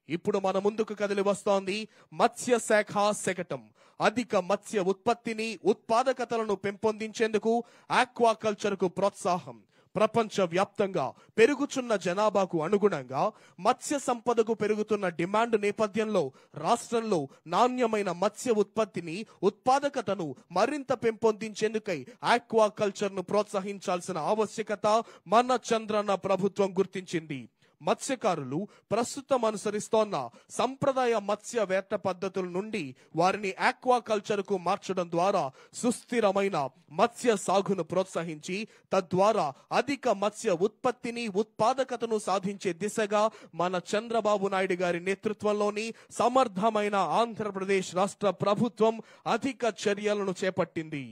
ఇప్పుడు మన ముందుకు కదిలి వస్తోంది మత్స్య శాఖ శకటం. అధిక మత్స్య ఉత్పత్తిని, ఉత్పాదకతలను పెంపొందించేందుకు ఆక్వాకల్చర్ కు ప్రోత్సాహం. ప్రపంచ వ్యాప్తంగా పెరుగుచున్న జనాభాకు అనుగుణంగా మత్స్య సంపదకు పెరుగుతున్న డిమాండ్ నేపథ్యంలో రాష్ట్రంలో నాణ్యమైన మత్స్య ఉత్పత్తిని, ఉత్పాదకతను మరింత పెంపొందించేందుకై ఆక్వాకల్చర్ ను ప్రోత్సహించాల్సిన ఆవశ్యకత మన చంద్రన్న ప్రభుత్వం గుర్తించింది. మత్స్యకారులు ప్రస్తుతం అనుసరిస్తోన్న సంప్రదాయ మత్స్య వేట పద్ధతుల నుండి వారిని ఆక్వాకల్చర్ కు మార్చడం ద్వారా సుస్థిరమైన మత్స్య సాగును ప్రోత్సహించి తద్వారా అధిక మత్స్య ఉత్పత్తిని, ఉత్పాదకతను సాధించే దిశగా మన చంద్రబాబు నాయుడు గారి నేతృత్వంలోని సమర్థమైన ఆంధ్రప్రదేశ్ రాష్ట్ర ప్రభుత్వం అధిక చర్యలను చేపట్టింది.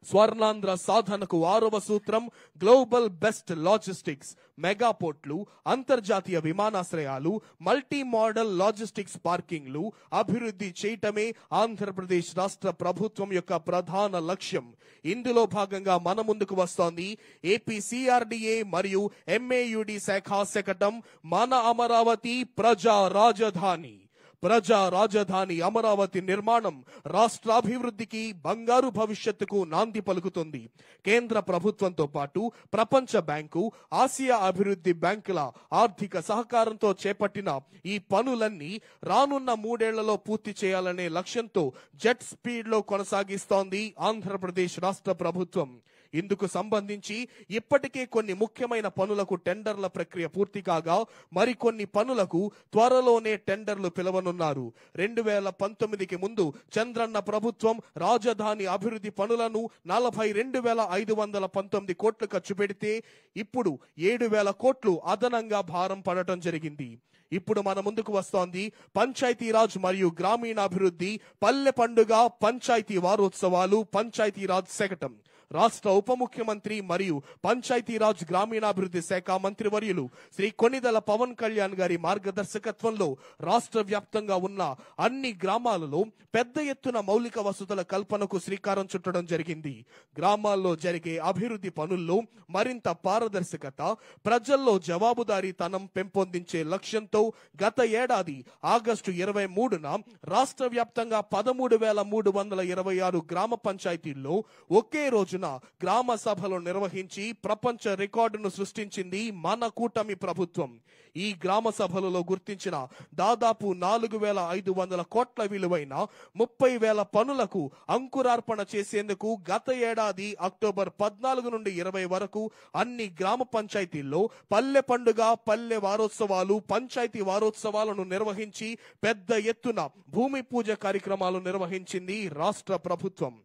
స్వర్ణాంధ్ర సాధనకు 6వ సూత్రం గ్లోబల్ బెస్ట్ లాజిస్టిక్స్. మెగా పోర్ట్లు, అంతర్జాతీయ విమానాశ్రయాలు, మల్టీ మోడల్ లాజిస్టిక్స్ పార్కింగ్లు అభివృద్ధి చేయటమే ఆంధ్రప్రదేశ్ రాష్ట్ర ప్రభుత్వం యొక్క ప్రధాన లక్ష్యం. ఇందులో భాగంగా మన ముందుకు వస్తోంది ఏపీ సిఆర్డిఏ మరియు ఎంఏయుడి శాఖా శకటం మన అమరావతి ప్రజా రాజధాని. ప్రజా రాజధాని అమరావతి నిర్మాణం రాష్ట్రాభివృద్ధికి, బంగారు భవిష్యత్తుకు నాంది పలుకుతుంది. కేంద్ర ప్రభుత్వంతో పాటు ప్రపంచ బ్యాంకు, ఆసియా అభివృద్ధి బ్యాంకుల ఆర్థిక సహకారంతో చేపట్టిన ఈ పనులన్నీ రానున్న 3 ఏళ్లలో పూర్తి చేయాలనే లక్ష్యంతో జెట్ స్పీడ్ లో కొనసాగిస్తోంది ఆంధ్రప్రదేశ్ రాష్ట్ర ప్రభుత్వం. ఇందుకు సంబంధించి ఇప్పటికే కొన్ని ముఖ్యమైన పనులకు టెండర్ల ప్రక్రియ పూర్తి కాగా మరికొన్ని పనులకు త్వరలోనే టెండర్లు పిలవనున్నారు. 2019కి ముందు చంద్రన్న ప్రభుత్వం రాజధాని అభివృద్ధి పనులను 42,519 కోట్లు ఖర్చు పెడితే ఇప్పుడు 7,000 కోట్లు అదనంగా భారం పడటం జరిగింది. ఇప్పుడు మన ముందుకు వస్తోంది పంచాయతీరాజ్ మరియు గ్రామీణాభివృద్ధి, పల్లె పండుగ, పంచాయతీ వారోత్సవాలు, పంచాయతీరాజ్ శకటం. రాష్ట్ర ఉప ముఖ్యమంత్రి మరియు పంచాయతీరాజ్ గ్రామీణాభివృద్ధి శాఖ మంత్రివర్యులు శ్రీ కొణిదెల పవన్ కళ్యాణ్ గారి మార్గదర్శకత్వంలో రాష్ట్ర వ్యాప్తంగా ఉన్న అన్ని గ్రామాలలో పెద్ద ఎత్తున మౌలిక వసతుల కల్పనకు శ్రీకారం చుట్టడం జరిగింది. గ్రామాల్లో జరిగే అభివృద్ధి పనుల్లో మరింత పారదర్శకత, ప్రజల్లో జవాబుదారీతనం పెంపొందించే లక్ష్యంతో గత ఏడాది ఆగస్టు 23న రాష్ట్ర వ్యాప్తంగా 13,326 గ్రామ పంచాయతీల్లో ఒకే రోజు గ్రామ సభలు నిర్వహించి ప్రపంచ రికార్డును సృష్టించింది మన కూటమి ప్రభుత్వం. ఈ గ్రామ సభలలో గుర్తించిన దాదాపు 4,500 కోట్ల విలువైన 30,000 పనులకు అంకురార్పణ చేసేందుకు గత ఏడాది అక్టోబర్ 14 నుండి 20 వరకు అన్ని గ్రామ పంచాయతీల్లో పల్లె పండుగ, పల్లె వారోత్సవాలు, పంచాయతీ వారోత్సవాలను నిర్వహించి పెద్ద ఎత్తున భూమి పూజ కార్యక్రమాలు నిర్వహించింది రాష్ట్ర ప్రభుత్వం.